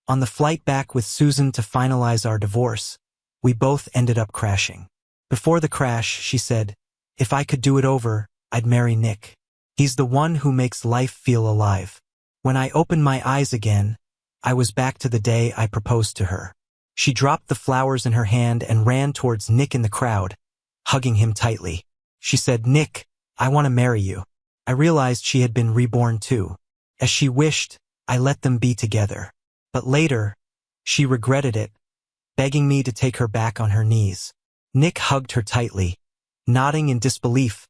On the flight back with Susan to finalize our divorce, we both ended up crashing. Before the crash, she said, "If I could do it over, I'd marry Nick. He's the one who makes life feel alive." When I opened my eyes again, I was back to the day I proposed to her. She dropped the flowers in her hand and ran towards Nick in the crowd, hugging him tightly. She said, "Nick, I want to marry you." I realized she had been reborn too. As she wished, I let them be together. But later, she regretted it, begging me to take her back on her knees. Nick hugged her tightly, nodding in disbelief,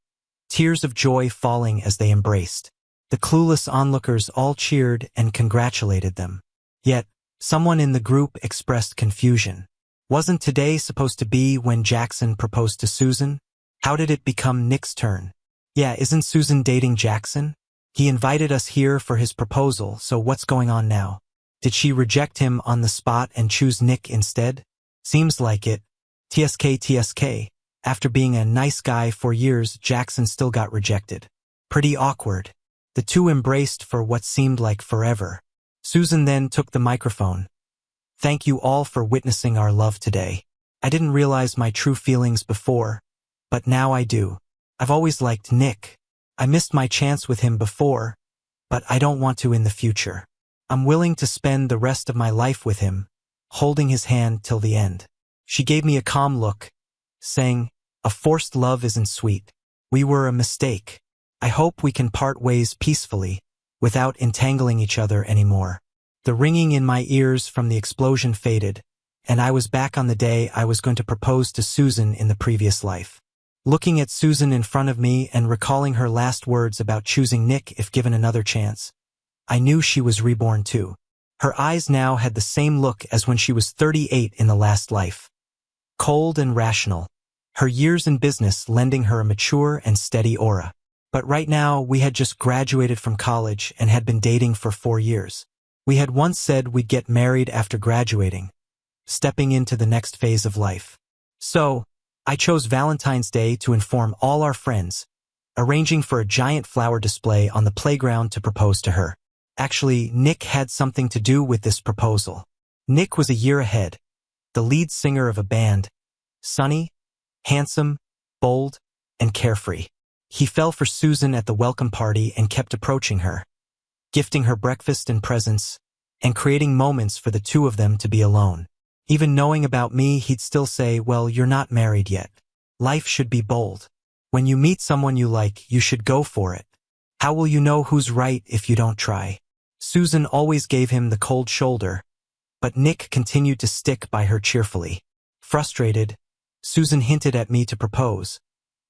tears of joy falling as they embraced. The clueless onlookers all cheered and congratulated them. Yet, someone in the group expressed confusion. Wasn't today supposed to be when Jackson proposed to Susan? How did it become Nick's turn? Yeah, isn't Susan dating Jackson? He invited us here for his proposal, so what's going on now? Did she reject him on the spot and choose Nick instead? Seems like it. TSK. After being a nice guy for years, Jackson still got rejected. Pretty awkward. The two embraced for what seemed like forever. Susan then took the microphone. "Thank you all for witnessing our love today. I didn't realize my true feelings before, but now I do. I've always liked Nick. I missed my chance with him before, but I don't want to in the future. I'm willing to spend the rest of my life with him, holding his hand till the end." She gave me a calm look, saying, "A forced love isn't sweet. We were a mistake. I hope we can part ways peacefully, without entangling each other anymore." The ringing in my ears from the explosion faded, and I was back on the day I was going to propose to Susan in the previous life. Looking at Susan in front of me and recalling her last words about choosing Nick if given another chance, I knew she was reborn too. Her eyes now had the same look as when she was 38 in the last life. Cold and rational, her years in business lending her a mature and steady aura. But right now, we had just graduated from college and had been dating for 4 years. We had once said we'd get married after graduating, stepping into the next phase of life. So, I chose Valentine's Day to inform all our friends, arranging for a giant flower display on the playground to propose to her. Actually, Nick had something to do with this proposal. Nick was a year ahead, the lead singer of a band, sunny, handsome, bold, and carefree. He fell for Susan at the welcome party and kept approaching her, gifting her breakfast and presents, and creating moments for the two of them to be alone. Even knowing about me, he'd still say, "Well, you're not married yet. Life should be bold. When you meet someone you like, you should go for it. How will you know who's right if you don't try?" Susan always gave him the cold shoulder, but Nick continued to stick by her cheerfully. Frustrated, Susan hinted at me to propose,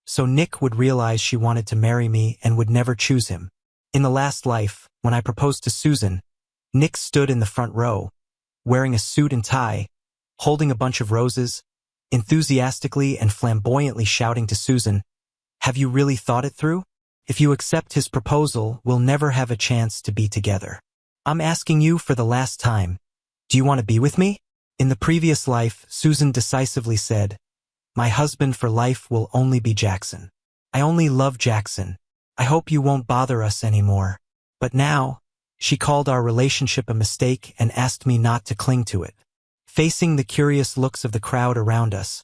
so Nick would realize she wanted to marry me and would never choose him. In the last life, when I proposed to Susan, Nick stood in the front row, wearing a suit and tie, holding a bunch of roses, enthusiastically and flamboyantly shouting to Susan, "Have you really thought it through? If you accept his proposal, we'll never have a chance to be together. I'm asking you for the last time. Do you want to be with me?" In the previous life, Susan decisively said, "My husband for life will only be Jackson. I only love Jackson. I hope you won't bother us anymore." But now, she called our relationship a mistake and asked me not to cling to it. Facing the curious looks of the crowd around us,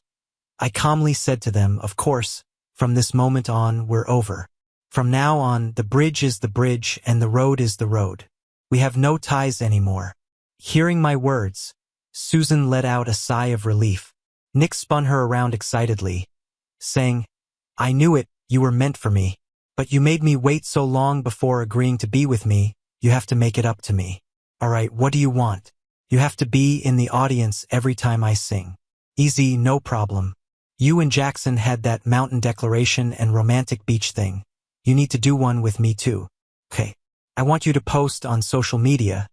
I calmly said to them, "Of course, from this moment on, we're over. From now on, the bridge is the bridge and the road is the road. We have no ties anymore." Hearing my words, Susan let out a sigh of relief. Nick spun her around excitedly, saying, "I knew it, you were meant for me. But you made me wait so long before agreeing to be with me, you have to make it up to me. All right, what do you want? You have to be in the audience every time I sing." "Easy, no problem. You and Jackson had that mountain declaration and romantic beach thing. You need to do one with me too. Okay. I want you to post on social media,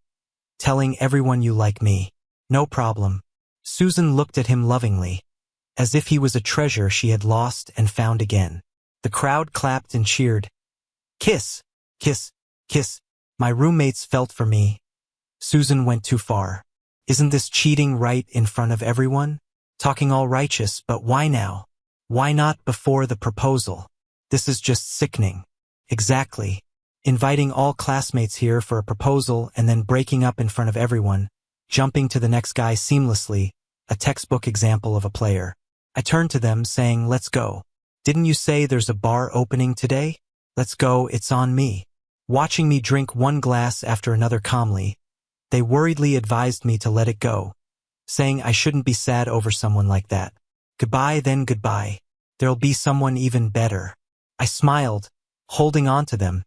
telling everyone you like me." "No problem." Susan looked at him lovingly, as if he was a treasure she had lost and found again. The crowd clapped and cheered. "Kiss, kiss, kiss." My roommates felt for me. Susan went too far. Isn't this cheating right in front of everyone? Talking all righteous, but why now? Why not before the proposal? This is just sickening. Exactly. Inviting all classmates here for a proposal and then breaking up in front of everyone. jumping to the next guy seamlessly, a textbook example of a player. I turned to them, saying, "Let's go. Didn't you say there's a bar opening today? Let's go, it's on me." Watching me drink one glass after another calmly, they worriedly advised me to let it go, saying I shouldn't be sad over someone like that. Goodbye then goodbye. There'll be someone even better. I smiled, holding on to them,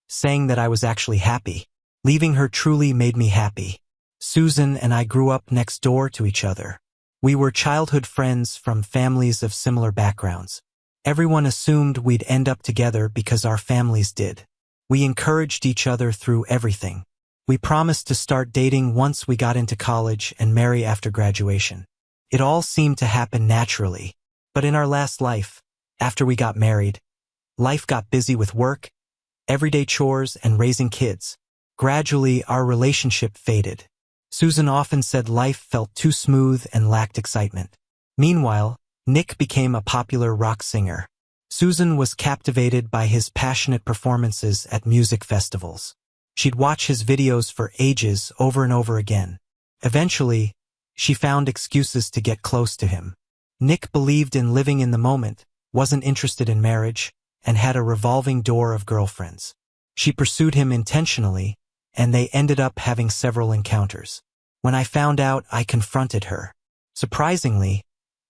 saying that I was actually happy. Leaving her truly made me happy. Susan and I grew up next door to each other. We were childhood friends from families of similar backgrounds. Everyone assumed we'd end up together because our families did. We encouraged each other through everything. We promised to start dating once we got into college and marry after graduation. It all seemed to happen naturally. But in our last life, after we got married, life got busy with work, everyday chores, and raising kids. Gradually, our relationship faded. Susan often said life felt too smooth and lacked excitement. Meanwhile, Nick became a popular rock singer. Susan was captivated by his passionate performances at music festivals. She'd watch his videos for ages over and over again. Eventually, she found excuses to get close to him. Nick believed in living in the moment, wasn't interested in marriage, and had a revolving door of girlfriends. She pursued him intentionally, and they ended up having several encounters. When I found out, I confronted her. Surprisingly,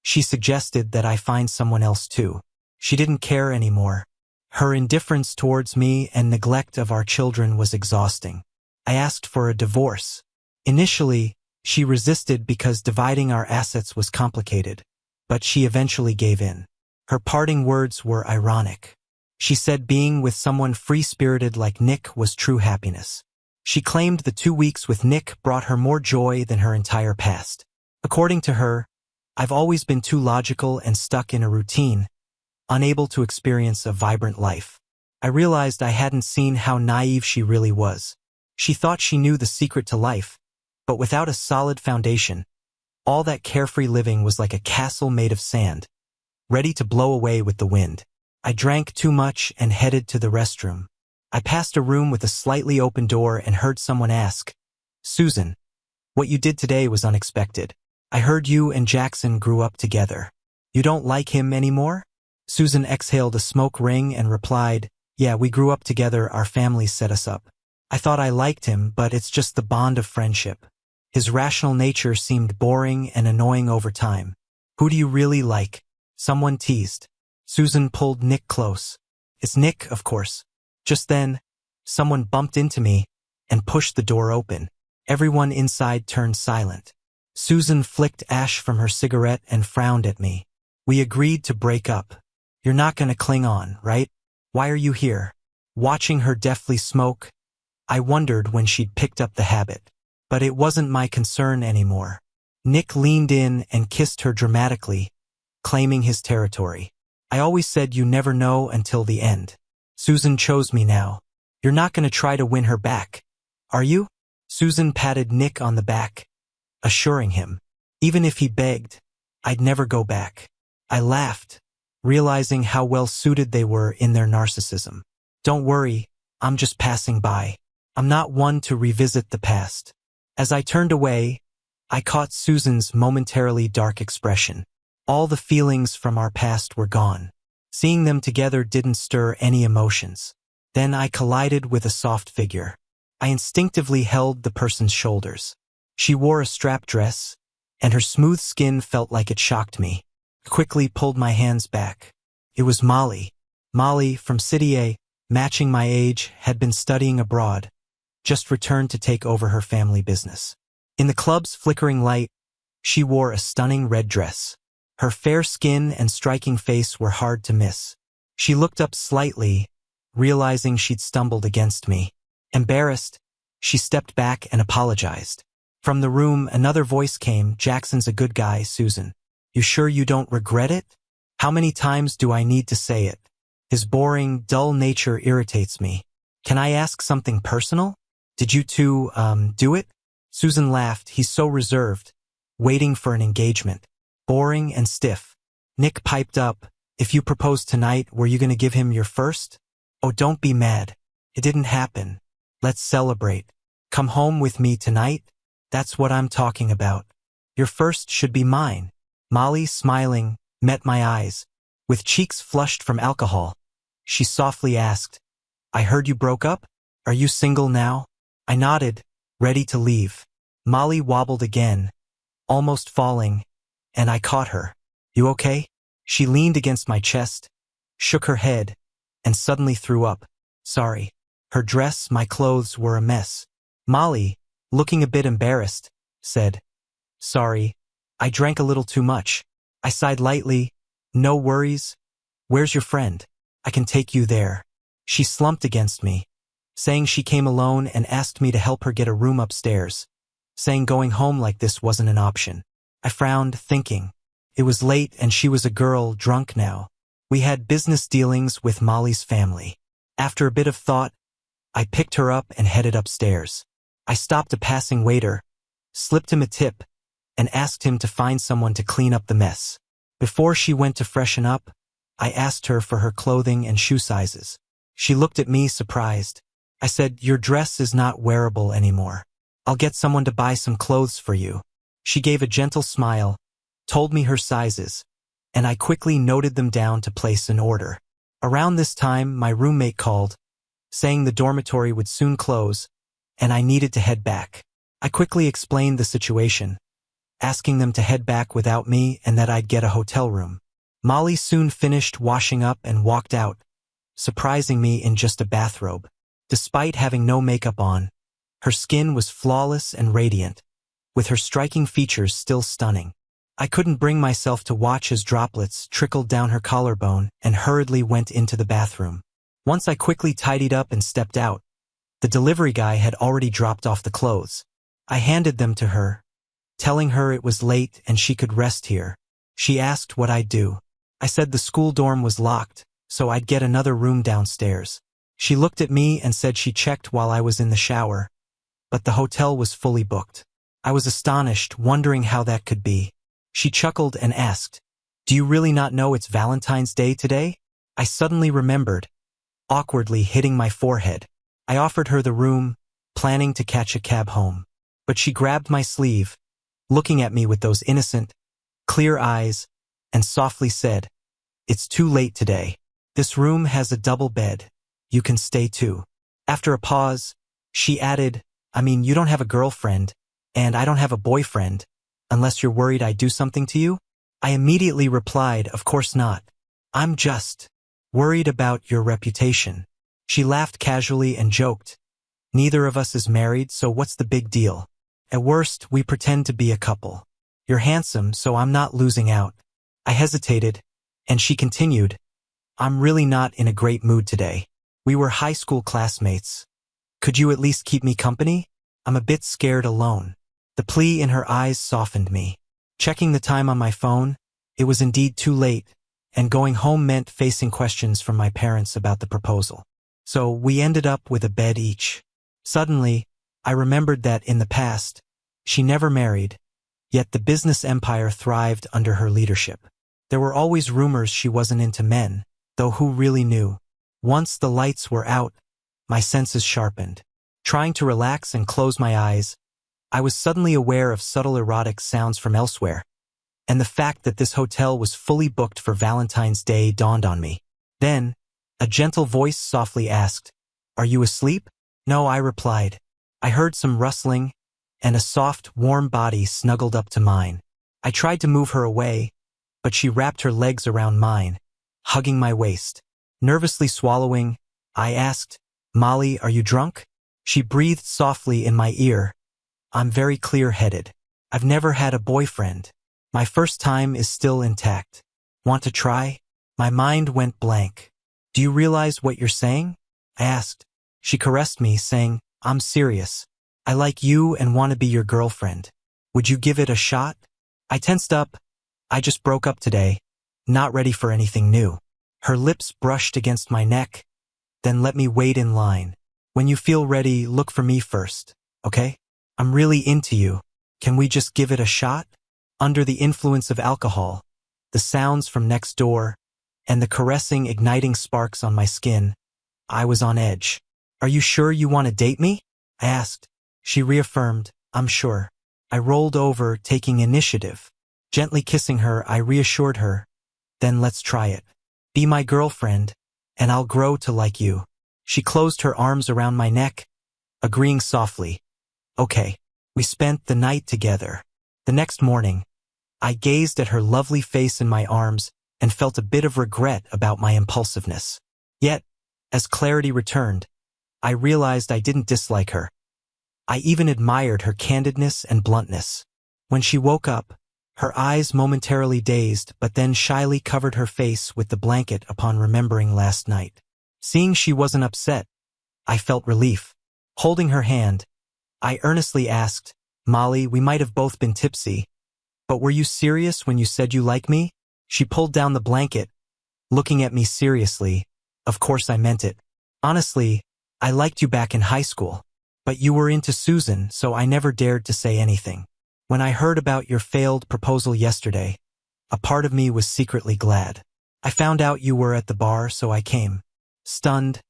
she suggested that I find someone else too. She didn't care anymore. Her indifference towards me and neglect of our children was exhausting. I asked for a divorce. Initially, she resisted because dividing our assets was complicated, but she eventually gave in. Her parting words were ironic. She said being with someone free-spirited like Nick was true happiness. She claimed the 2 weeks with Nick brought her more joy than her entire past. According to her, I've always been too logical and stuck in a routine, unable to experience a vibrant life. I realized I hadn't seen how naive she really was. She thought she knew the secret to life, but without a solid foundation, all that carefree living was like a castle made of sand, ready to blow away with the wind. I drank too much and headed to the restroom. I passed a room with a slightly open door and heard someone ask, "Susan, what you did today was unexpected. I heard you and Jackson grew up together. You don't like him anymore?" Susan exhaled a smoke ring and replied, "Yeah, we grew up together, our families set us up. I thought I liked him, but it's just the bond of friendship. His rational nature seemed boring and annoying over time. Who do you really like?" Someone teased. Susan pulled Nick close. "It's Nick, of course." Just then, someone bumped into me and pushed the door open. Everyone inside turned silent. Susan flicked ash from her cigarette and frowned at me. "We agreed to break up. You're not going to cling on, right? Why are you here?" Watching her deftly smoke, I wondered when she'd picked up the habit. But it wasn't my concern anymore. Nick leaned in and kissed her dramatically, claiming his territory. "I always said you never know until the end. Susan chose me now. You're not going to try to win her back, are you?" Susan patted Nick on the back, assuring him, even if he begged, I'd never go back. I laughed, realizing how well suited they were in their narcissism. "Don't worry, I'm just passing by. I'm not one to revisit the past." As I turned away, I caught Susan's momentarily dark expression. All the feelings from our past were gone. Seeing them together didn't stir any emotions. Then I collided with a soft figure. I instinctively held the person's shoulders. She wore a strap dress, and her smooth skin felt like it shocked me. I quickly pulled my hands back. It was Molly. Molly, from City A, matching my age, had been studying abroad, just returned to take over her family business. In the club's flickering light, she wore a stunning red dress. Her fair skin and striking face were hard to miss. She looked up slightly, realizing she'd stumbled against me. Embarrassed, she stepped back and apologized. From the room, another voice came, "Jackson's a good guy, Susan. You sure you don't regret it? How many times do I need to say it? His boring, dull nature irritates me. Can I ask something personal? Did you two, do it?" Susan laughed. "He's so reserved, waiting for an engagement. Boring and stiff." Nick piped up, "If you proposed tonight, were you going to give him your first? Oh, don't be mad. It didn't happen. Let's celebrate. Come home with me tonight?" That's what I'm talking about. Your first should be mine. Molly, smiling, met my eyes. With cheeks flushed from alcohol, she softly asked, I heard you broke up? Are you single now? I nodded, ready to leave. Molly wobbled again, almost falling, and I caught her. You okay? She leaned against my chest, shook her head, and suddenly threw up. Sorry. Her dress, my clothes were a mess. Molly, looking a bit embarrassed, said, Sorry, I drank a little too much. I sighed lightly. No worries. Where's your friend? I can take you there. She slumped against me, saying she came alone and asked me to help her get a room upstairs, saying going home like this wasn't an option. I frowned, thinking. It was late and she was a girl, drunk now. We had business dealings with Molly's family. After a bit of thought, I picked her up and headed upstairs. I stopped a passing waiter, slipped him a tip, and asked him to find someone to clean up the mess. Before she went to freshen up, I asked her for her clothing and shoe sizes. She looked at me surprised. I said, Your dress is not wearable anymore. I'll get someone to buy some clothes for you. She gave a gentle smile, told me her sizes, and I quickly noted them down to place an order. Around this time, my roommate called, saying the dormitory would soon close, and I needed to head back. I quickly explained the situation, asking them to head back without me and that I'd get a hotel room. Molly soon finished washing up and walked out, surprising me in just a bathrobe. Despite having no makeup on, her skin was flawless and radiant, with her striking features still stunning. I couldn't bring myself to watch as droplets trickled down her collarbone and hurriedly went into the bathroom. Once I quickly tidied up and stepped out, the delivery guy had already dropped off the clothes. I handed them to her, telling her it was late and she could rest here. She asked what I'd do. I said the school dorm was locked, so I'd get another room downstairs. She looked at me and said she checked while I was in the shower, but the hotel was fully booked. I was astonished, wondering how that could be. She chuckled and asked, Do you really not know it's Valentine's Day today? I suddenly remembered, awkwardly hitting my forehead. I offered her the room, planning to catch a cab home. But she grabbed my sleeve, looking at me with those innocent, clear eyes, and softly said, It's too late today. This room has a double bed. You can stay too. After a pause, she added, I mean, you don't have a girlfriend, and I don't have a boyfriend, unless you're worried I'd do something to you? I immediately replied, Of course not. I'm just worried about your reputation. She laughed casually and joked, Neither of us is married, so what's the big deal? At worst, we pretend to be a couple. You're handsome, so I'm not losing out. I hesitated, and she continued, I'm really not in a great mood today. We were high school classmates. Could you at least keep me company? I'm a bit scared alone. The plea in her eyes softened me. Checking the time on my phone, it was indeed too late, and going home meant facing questions from my parents about the proposal. So we ended up with a bed each. Suddenly, I remembered that in the past, she never married, yet the business empire thrived under her leadership. There were always rumors she wasn't into men, though who really knew? Once the lights were out, my senses sharpened. Trying to relax and close my eyes, I was suddenly aware of subtle erotic sounds from elsewhere, and the fact that this hotel was fully booked for Valentine's Day dawned on me. Then, a gentle voice softly asked, Are you asleep? No, I replied. I heard some rustling, and a soft, warm body snuggled up to mine. I tried to move her away, but she wrapped her legs around mine, hugging my waist. Nervously swallowing, I asked, Molly, are you drunk? She breathed softly in my ear. I'm very clear-headed. I've never had a boyfriend. My first time is still intact. Want to try? My mind went blank. Do you realize what you're saying? I asked. She caressed me, saying, I'm serious. I like you and want to be your girlfriend. Would you give it a shot? I tensed up. I just broke up today, not ready for anything new. Her lips brushed against my neck, then let me wait in line. When you feel ready, look for me first, okay? I'm really into you. Can we just give it a shot? Under the influence of alcohol, the sounds from next door, and the caressing, igniting sparks on my skin, I was on edge. Are you sure you want to date me? I asked. She reaffirmed, I'm sure. I rolled over, taking initiative. Gently kissing her, I reassured her, "Then let's try it. Be my girlfriend, and I'll grow to like you." She closed her arms around my neck, agreeing softly. Okay. We spent the night together. The next morning, I gazed at her lovely face in my arms and felt a bit of regret about my impulsiveness. Yet, as clarity returned, I realized I didn't dislike her. I even admired her candidness and bluntness. When she woke up, her eyes momentarily dazed but then shyly covered her face with the blanket upon remembering last night. Seeing she wasn't upset, I felt relief. Holding her hand, I earnestly asked, "Molly, we might have both been tipsy, but were you serious when you said you like me?" She pulled down the blanket, looking at me seriously. "Of course I meant it. Honestly, I liked you back in high school, but you were into Susan, so I never dared to say anything. When I heard about your failed proposal yesterday, a part of me was secretly glad. I found out you were at the bar, so I came." Stunned,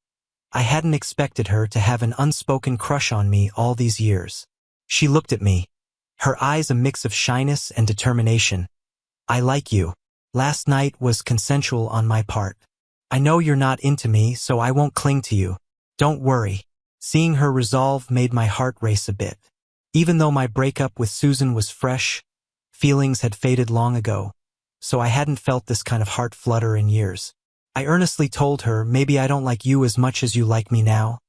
I hadn't expected her to have an unspoken crush on me all these years. She looked at me, her eyes a mix of shyness and determination. "I like you. Last night was consensual on my part. I know you're not into me, so I won't cling to you. Don't worry." Seeing her resolve made my heart race a bit. Even though my breakup with Susan was fresh, feelings had faded long ago, so I hadn't felt this kind of heart flutter in years. I earnestly told her, "Maybe I don't like you as much as you like me now,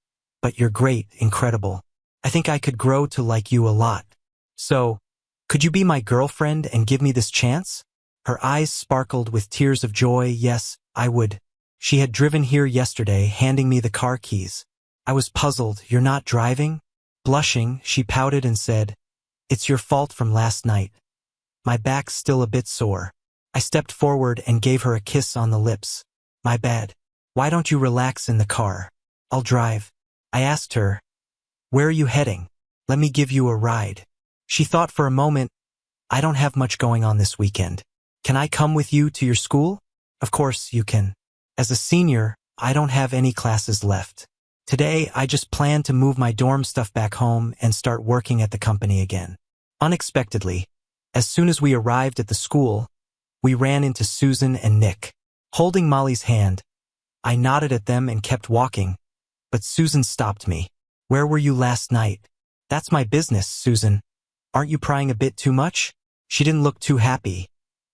but you're great, incredible. I think I could grow to like you a lot. So, could you be my girlfriend and give me this chance?" Her eyes sparkled with tears of joy. "Yes, I would." She had driven here yesterday, handing me the car keys. I was puzzled. "You're not driving?" Blushing, she pouted and said, "It's your fault from last night. My back's still a bit sore." I stepped forward and gave her a kiss on the lips. "My bad. Why don't you relax in the car? I'll drive." I asked her, "Where are you heading? Let me give you a ride." She thought for a moment. "I don't have much going on this weekend. Can I come with you to your school?" "Of course you can. As a senior, I don't have any classes left. Today, I just plan to move my dorm stuff back home and start working at the company again." Unexpectedly, as soon as we arrived at the school, we ran into Susan and Nick. Holding Molly's hand, I nodded at them and kept walking, but Susan stopped me. "Where were you last night?" "That's my business, Susan. Aren't you prying a bit too much?" She didn't look too happy.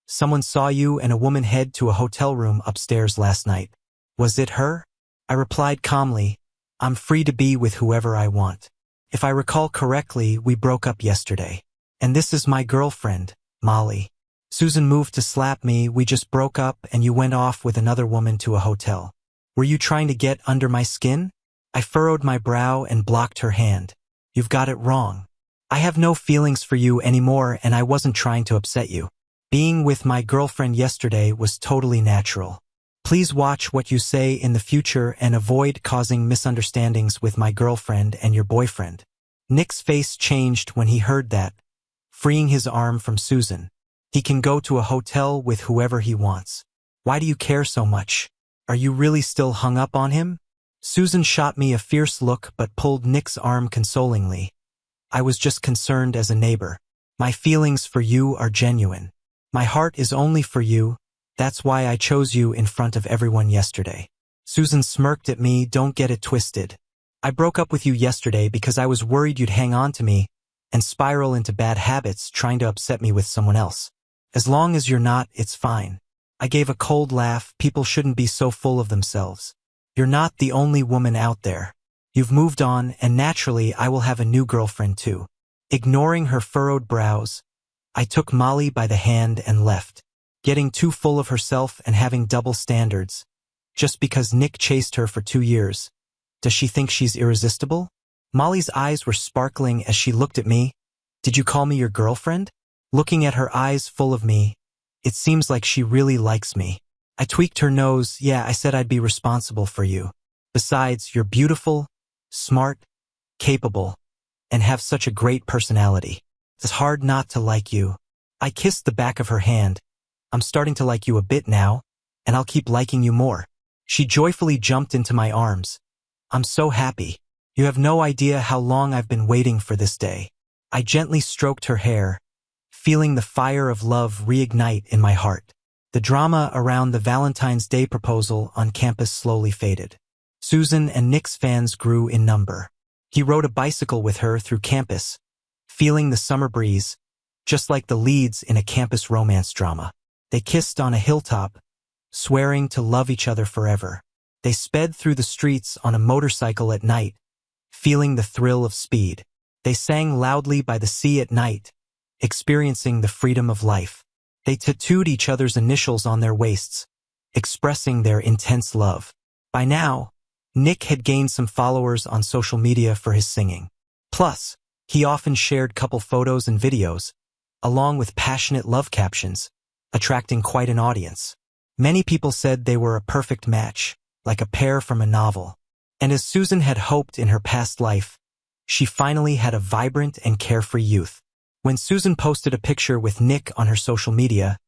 "Someone saw you and a woman head to a hotel room upstairs last night. Was it her?" I replied calmly, "I'm free to be with whoever I want. If I recall correctly, we broke up yesterday. And this is my girlfriend, Molly." Susan moved to slap me. "We just broke up and you went off with another woman to a hotel. Were you trying to get under my skin?" I furrowed my brow and blocked her hand. "You've got it wrong. I have no feelings for you anymore and I wasn't trying to upset you. Being with my girlfriend yesterday was totally natural. Please watch what you say in the future and avoid causing misunderstandings with my girlfriend and your boyfriend." Nick's face changed when he heard that, freeing his arm from Susan. "He can go to a hotel with whoever he wants. Why do you care so much? Are you really still hung up on him?" Susan shot me a fierce look but pulled Nick's arm consolingly. "I was just concerned as a neighbor. My feelings for you are genuine. My heart is only for you. That's why I chose you in front of everyone yesterday." Susan smirked at me. "Don't get it twisted. I broke up with you yesterday because I was worried you'd hang on to me and spiral into bad habits trying to upset me with someone else. As long as you're not, it's fine." I gave a cold laugh. "People shouldn't be so full of themselves. You're not the only woman out there. You've moved on, and naturally I will have a new girlfriend too." Ignoring her furrowed brows, I took Molly by the hand and left, getting too full of herself and having double standards. Just because Nick chased her for 2 years, does she think she's irresistible? Molly's eyes were sparkling as she looked at me. "Did you call me your girlfriend?" Looking at her eyes full of me, "It seems like she really likes me." I tweaked her nose. "Yeah, I said I'd be responsible for you. Besides, you're beautiful, smart, capable, and have such a great personality. It's hard not to like you." I kissed the back of her hand. "I'm starting to like you a bit now, and I'll keep liking you more." She joyfully jumped into my arms. "I'm so happy. You have no idea how long I've been waiting for this day." I gently stroked her hair, feeling the fire of love reignite in my heart. The drama around the Valentine's Day proposal on campus slowly faded. Susan and Nick's fans grew in number. He rode a bicycle with her through campus, feeling the summer breeze, just like the leads in a campus romance drama. They kissed on a hilltop, swearing to love each other forever. They sped through the streets on a motorcycle at night, feeling the thrill of speed. They sang loudly by the sea at night, experiencing the freedom of life. They tattooed each other's initials on their waists, expressing their intense love. By now, Nick had gained some followers on social media for his singing. Plus, he often shared couple photos and videos, along with passionate love captions, attracting quite an audience. Many people said they were a perfect match, like a pair from a novel. And as Susan had hoped in her past life, she finally had a vibrant and carefree youth. When Susan posted a picture with Nick on her social media,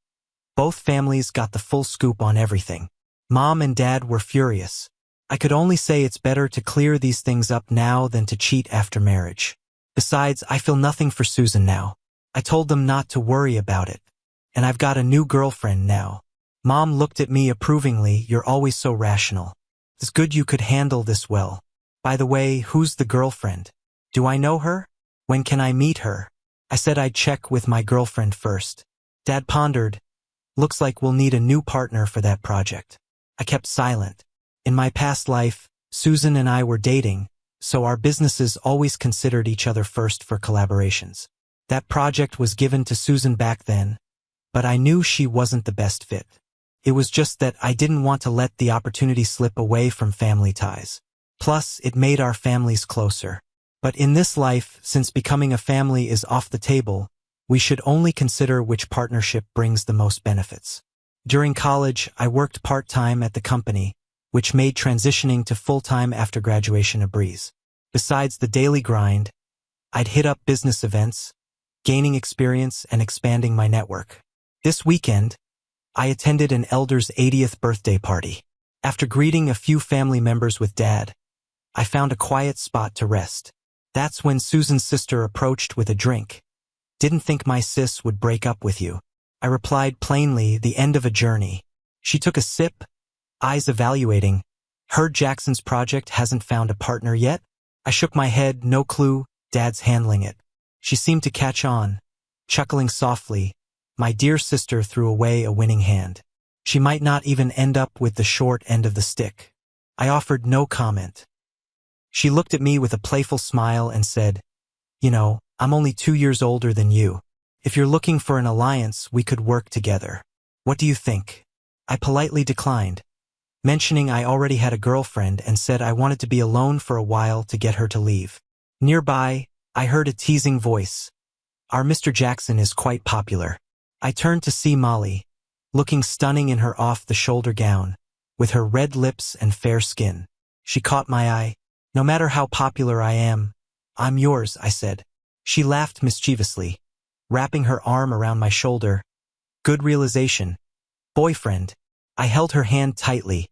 both families got the full scoop on everything. Mom and Dad were furious. I could only say it's better to clear these things up now than to cheat after marriage. Besides, I feel nothing for Susan now. I told them not to worry about it. And I've got a new girlfriend now. Mom looked at me approvingly. You're always so rational. It's good you could handle this well. By the way, who's the girlfriend? Do I know her? When can I meet her? I said I'd check with my girlfriend first. Dad pondered. Looks like we'll need a new partner for that project. I kept silent. In my past life, Susan and I were dating, so our businesses always considered each other first for collaborations. That project was given to Susan back then, but I knew she wasn't the best fit. It was just that I didn't want to let the opportunity slip away from family ties. Plus, it made our families closer. But in this life, since becoming a family is off the table, we should only consider which partnership brings the most benefits. During college, I worked part-time at the company, which made transitioning to full-time after graduation a breeze. Besides the daily grind, I'd hit up business events, gaining experience and expanding my network. This weekend, I attended an elder's 80th birthday party. After greeting a few family members with Dad, I found a quiet spot to rest. That's when Susan's sister approached with a drink. Didn't think my sis would break up with you. I replied plainly, the end of a journey. She took a sip, eyes evaluating. Heard Jackson's project hasn't found a partner yet? I shook my head, no clue, Dad's handling it. She seemed to catch on. Chuckling softly, my dear sister threw away a winning hand. She might not even end up with the short end of the stick. I offered no comment. She looked at me with a playful smile and said, You know, I'm only 2 years older than you. If you're looking for an alliance, we could work together. What do you think? I politely declined, mentioning I already had a girlfriend and said I wanted to be alone for a while to get her to leave. Nearby, I heard a teasing voice. Our Mr. Jackson is quite popular. I turned to see Molly, looking stunning in her off-the-shoulder gown, with her red lips and fair skin. She caught my eye. No matter how popular I am, I'm yours, I said. She laughed mischievously, wrapping her arm around my shoulder. Good realization. Boyfriend. I held her hand tightly.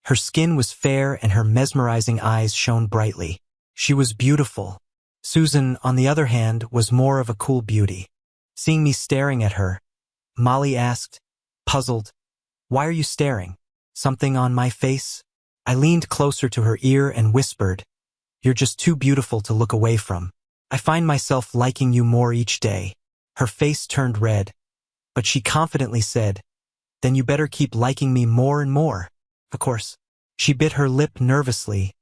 Her skin was fair and her mesmerizing eyes shone brightly. She was beautiful. Susan, on the other hand, was more of a cool beauty. Seeing me staring at her, Molly asked, puzzled, Why are you staring? Something on my face? I leaned closer to her ear and whispered, You're just too beautiful to look away from. I find myself liking you more each day. Her face turned red, but she confidently said, Then you better keep liking me more and more. Of course. She bit her lip nervously.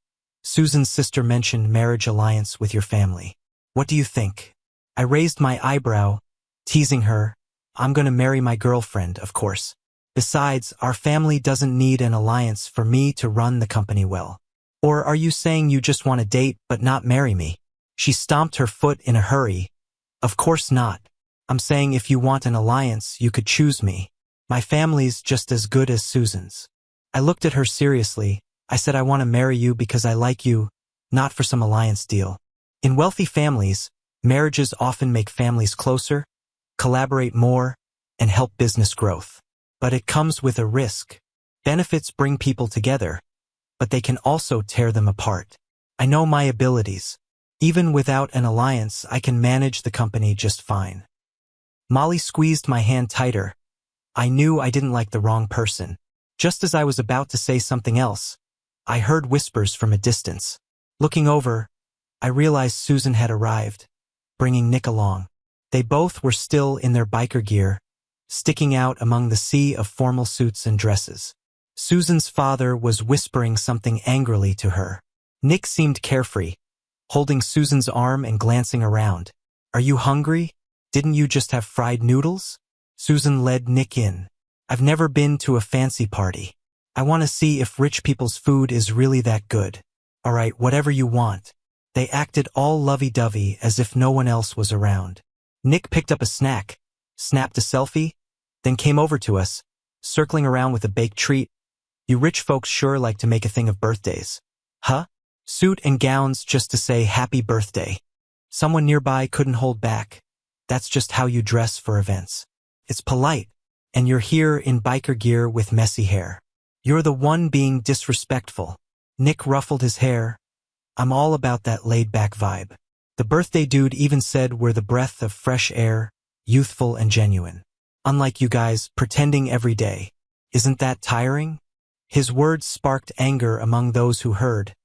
Susan's sister mentioned marriage alliance with your family. What do you think? I raised my eyebrow, teasing her. I'm gonna marry my girlfriend, of course. Besides, our family doesn't need an alliance for me to run the company well. Or are you saying you just want to date but not marry me? She stomped her foot in a hurry. Of course not. I'm saying if you want an alliance, you could choose me. My family's just as good as Susan's. I looked at her seriously. I said I want to marry you because I like you, not for some alliance deal. In wealthy families, marriages often make families closer, collaborate more, and help business growth. But it comes with a risk. Benefits bring people together, but they can also tear them apart. I know my abilities. Even without an alliance, I can manage the company just fine. Molly squeezed my hand tighter. I knew I didn't like the wrong person. Just as I was about to say something else, I heard whispers from a distance. Looking over, I realized Susan had arrived, bringing Nick along. They both were still in their biker gear, sticking out among the sea of formal suits and dresses. Susan's father was whispering something angrily to her. Nick seemed carefree, holding Susan's arm and glancing around. "Are you hungry? Didn't you just have fried noodles?" Susan led Nick in. "I've never been to a fancy party. I want to see if rich people's food is really that good." "All right, whatever you want." They acted all lovey-dovey as if no one else was around. Nick picked up a snack, snapped a selfie, then came over to us, circling around with a baked treat. "You rich folks sure like to make a thing of birthdays." "Huh? Suit and gowns just to say happy birthday." Someone nearby couldn't hold back. "That's just how you dress for events. It's polite, and you're here in biker gear with messy hair. You're the one being disrespectful." Nick ruffled his hair. "I'm all about that laid-back vibe. The birthday dude even said we're the breath of fresh air, youthful and genuine. Unlike you guys, pretending every day. Isn't that tiring?" His words sparked anger among those who heard,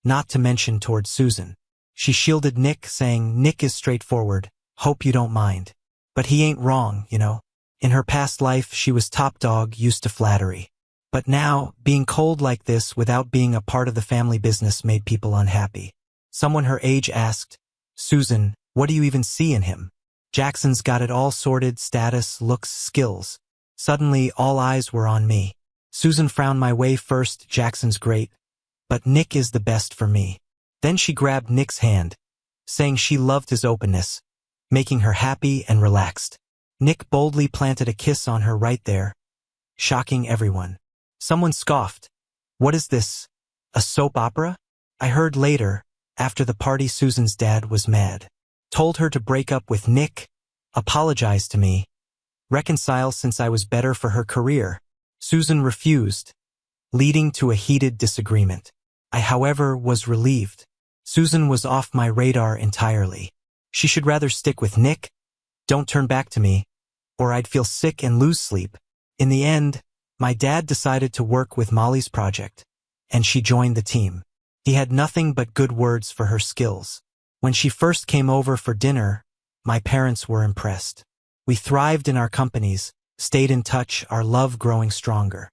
not to mention toward Susan. She shielded Nick, saying, "Nick is straightforward. Hope you don't mind. But he ain't wrong, you know." In her past life, she was top dog, used to flattery. But now, being cold like this without being a part of the family business made people unhappy. Someone her age asked, "Susan, what do you even see in him?" "Jackson's got it all sorted: status, looks, skills." Suddenly, all eyes were on me. Susan frowned my way first. "Jackson's great, but Nick is the best for me." Then she grabbed Nick's hand, saying she loved his openness, making her happy and relaxed. Nick boldly planted a kiss on her right there, shocking everyone. Someone scoffed. "What is this? A soap opera?" I heard later, after the party, Susan's dad was mad. Told her to break up with Nick, apologize to me, reconcile since I was better for her career. Susan refused, leading to a heated disagreement. I, however, was relieved. Susan was off my radar entirely. She should rather stick with Nick, don't turn back to me, or I'd feel sick and lose sleep. In the end, my dad decided to work with Molly's project, and she joined the team. He had nothing but good words for her skills. When she first came over for dinner, my parents were impressed. We thrived in our companies, stayed in touch, our love growing stronger.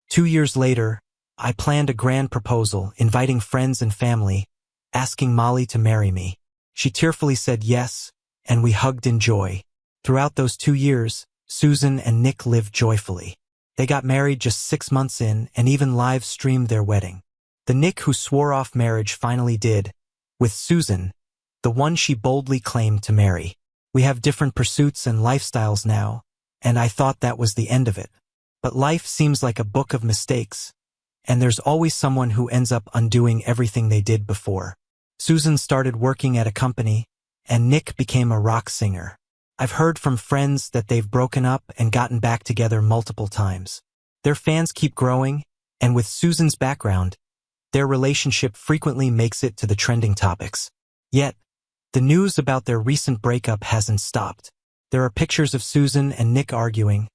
2 years later, I planned a grand proposal, inviting friends and family, asking Molly to marry me. She tearfully said yes, and we hugged in joy. Throughout those 2 years, Susan and Nick lived joyfully. They got married just 6 months in and even live-streamed their wedding. The Nick who swore off marriage finally did, with Susan, the one she boldly claimed to marry. We have different pursuits and lifestyles now, and I thought that was the end of it. But life seems like a book of mistakes, and there's always someone who ends up undoing everything they did before. Susan started working at a company, and Nick became a rock singer. I've heard from friends that they've broken up and gotten back together multiple times. Their fans keep growing, and with Susan's background, their relationship frequently makes it to the trending topics. Yet, the news about their recent breakup hasn't stopped. There are pictures of Susan and Nick arguing,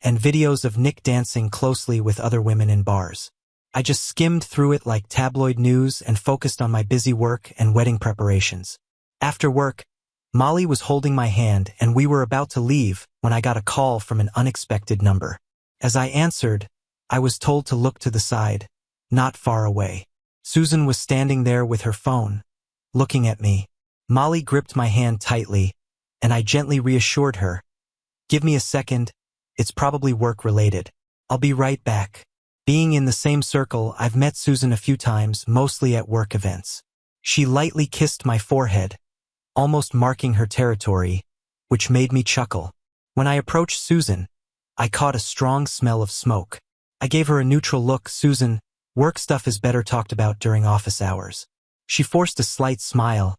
and videos of Nick dancing closely with other women in bars. I just skimmed through it like tabloid news and focused on my busy work and wedding preparations. After work, Molly was holding my hand and we were about to leave when I got a call from an unexpected number. As I answered, I was told to look to the side, not far away. Susan was standing there with her phone, looking at me. Molly gripped my hand tightly, and I gently reassured her. "Give me a second, it's probably work-related. I'll be right back." Being in the same circle, I've met Susan a few times, mostly at work events. She lightly kissed my forehead, almost marking her territory, which made me chuckle. When I approached Susan, I caught a strong smell of smoke. I gave her a neutral look. "Susan, work stuff is better talked about during office hours." She forced a slight smile.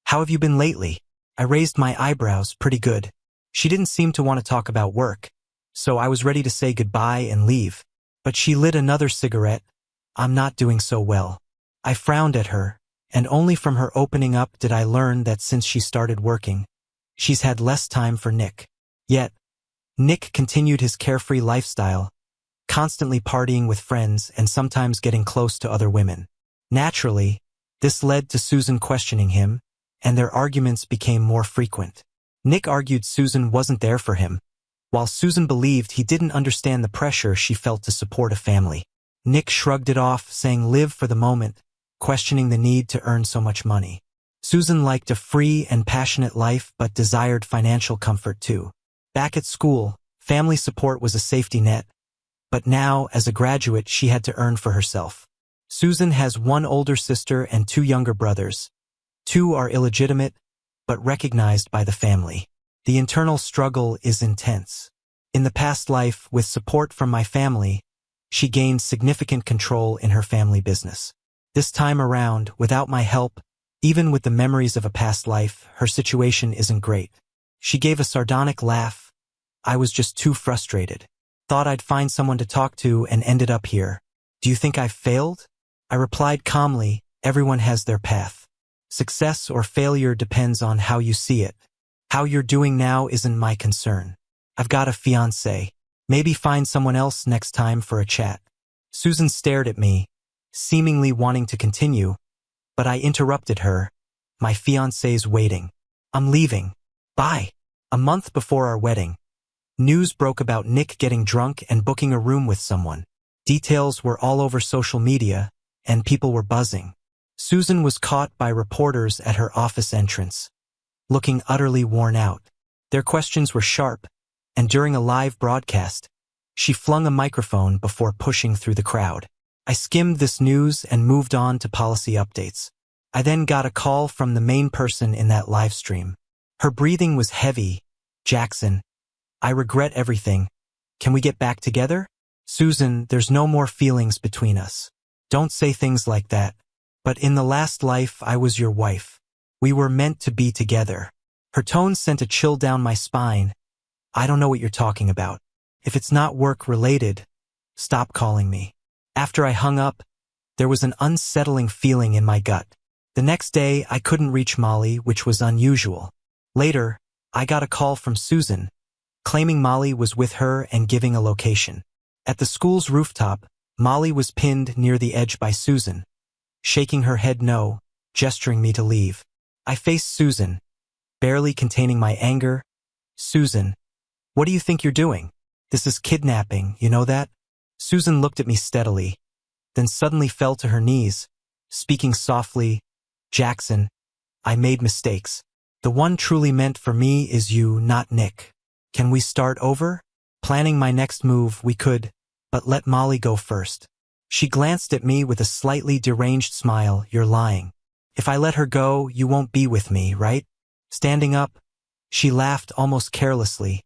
"How have you been lately?" I raised my eyebrows. "Pretty good." She didn't seem to want to talk about work, so I was ready to say goodbye and leave. But she lit another cigarette. "I'm not doing so well." I frowned at her, And only from her opening up did I learn that since she started working, she's had less time for Nick. Yet, Nick continued his carefree lifestyle, constantly partying with friends and sometimes getting close to other women. Naturally, this led to Susan questioning him, and their arguments became more frequent. Nick argued Susan wasn't there for him, while Susan believed he didn't understand the pressure she felt to support a family. Nick shrugged it off, saying live for the moment, questioning the need to earn so much money. Susan liked a free and passionate life but desired financial comfort too. Back at school, family support was a safety net, but now, as a graduate, she had to earn for herself. Susan has one older sister and two younger brothers. Two are illegitimate, but recognized by the family. The internal struggle is intense. In the past life, with support from my family, she gained significant control in her family business. This time around, without my help, even with the memories of a past life, her situation isn't great. She gave a sardonic laugh. I was just too frustrated. Thought I'd find someone to talk to and ended up here. Do you think I've failed? I replied calmly, everyone has their path. Success or failure depends on how you see it. How you're doing now isn't my concern. I've got a fiancé. Maybe find someone else next time for a chat. Susan stared at me, seemingly wanting to continue, but I interrupted her. My fiancé's waiting. I'm leaving. Bye. A month before our wedding, news broke about Nick getting drunk and booking a room with someone. Details were all over social media, and people were buzzing. Susan was caught by reporters at her office entrance, looking utterly worn out. Their questions were sharp, and during a live broadcast, she flung a microphone before pushing through the crowd. I skimmed this news and moved on to policy updates. I then got a call from the main person in that live stream. Her breathing was heavy. Jackson, I regret everything. Can we get back together? Susan, there's no more feelings between us. Don't say things like that. But in the last life, I was your wife. We were meant to be together. Her tone sent a chill down my spine. I don't know what you're talking about. If it's not work-related, stop calling me. After I hung up, there was an unsettling feeling in my gut. The next day, I couldn't reach Molly, which was unusual. Later, I got a call from Susan, claiming Molly was with her and giving a location. At the school's rooftop, Molly was pinned near the edge by Susan, shaking her head no, gesturing me to leave. I faced Susan, barely containing my anger. Susan, what do you think you're doing? This is kidnapping, you know that? Susan looked at me steadily, then suddenly fell to her knees, speaking softly. Jackson, I made mistakes. The one truly meant for me is you, not Nick. Can we start over? Planning my next move, we could, but let Molly go first. She glanced at me with a slightly deranged smile. You're lying. If I let her go, you won't be with me, right? Standing up, she laughed almost carelessly.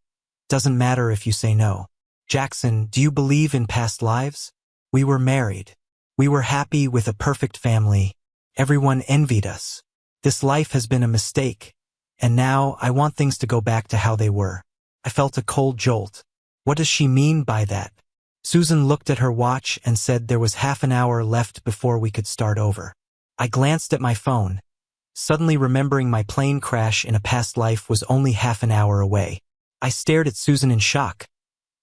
Doesn't matter if you say no. Jackson, do you believe in past lives? We were married. We were happy with a perfect family. Everyone envied us. This life has been a mistake, and now I want things to go back to how they were. I felt a cold jolt. What does she mean by that? Susan looked at her watch and said there was half an hour left before we could start over. I glanced at my phone, suddenly remembering my plane crash in a past life was only half an hour away. I stared at Susan in shock.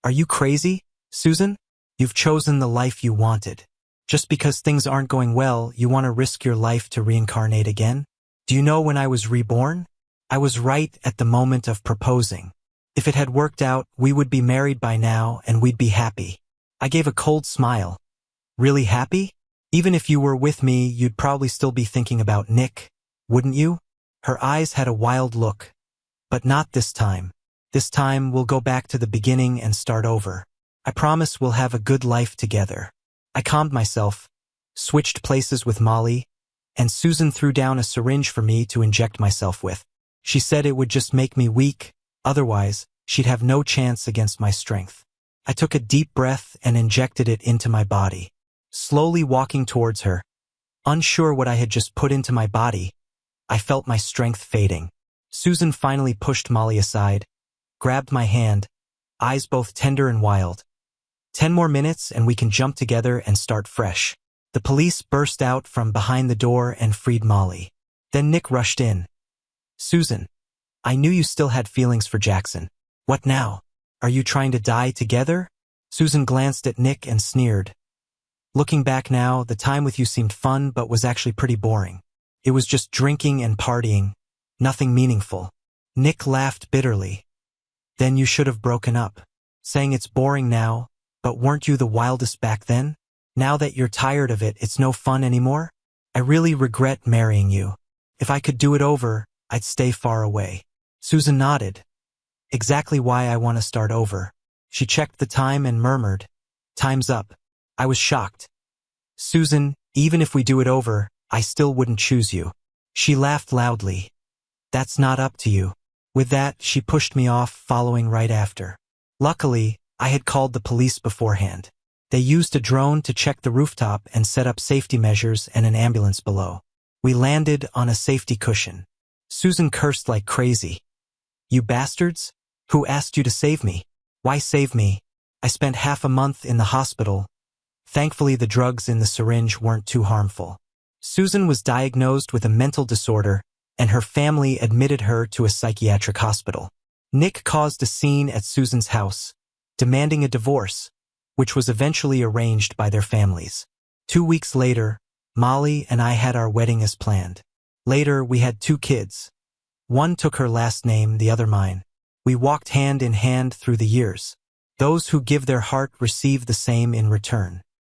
Are you crazy, Susan? You've chosen the life you wanted. Just because things aren't going well, you want to risk your life to reincarnate again? Do you know when I was reborn? I was right at the moment of proposing. If it had worked out, we would be married by now and we'd be happy. I gave a cold smile. Really happy? Even if you were with me, you'd probably still be thinking about Nick, wouldn't you? Her eyes had a wild look. But not this time. This time we'll go back to the beginning and start over. I promise we'll have a good life together. I calmed myself, switched places with Molly, and Susan threw down a syringe for me to inject myself with. She said it would just make me weak, otherwise, she'd have no chance against my strength. I took a deep breath and injected it into my body. Slowly walking towards her, unsure what I had just put into my body, I felt my strength fading. Susan finally pushed Molly aside, grabbed my hand, eyes both tender and wild. 10 more minutes and we can jump together and start fresh. The police burst out from behind the door and freed Molly. Then Nick rushed in. Susan, I knew you still had feelings for Jackson. What now? Are you trying to die together? Susan glanced at Nick and sneered. Looking back now, the time with you seemed fun but was actually pretty boring. It was just drinking and partying, nothing meaningful. Nick laughed bitterly. Then you should have broken up. Saying it's boring now, but weren't you the wildest back then? Now that you're tired of it, it's no fun anymore? I really regret marrying you. If I could do it over, I'd stay far away. Susan nodded. Exactly why I want to start over. She checked the time and murmured, "Time's up." I was shocked. Susan, even if we do it over, I still wouldn't choose you. She laughed loudly. That's not up to you. With that, she pushed me off, following right after. Luckily, I had called the police beforehand. They used a drone to check the rooftop and set up safety measures and an ambulance below. We landed on a safety cushion. Susan cursed like crazy. You bastards? Who asked you to save me? Why save me? I spent half a month in the hospital. Thankfully, the drugs in the syringe weren't too harmful. Susan was diagnosed with a mental disorder, and her family admitted her to a psychiatric hospital. Nick caused a scene at Susan's house, demanding a divorce, which was eventually arranged by their families. 2 weeks later, Molly and I had our wedding as planned. Later, we had 2 kids. One took her last name, the other mine. We walked hand in hand through the years. Those who give their heart receive the same in return.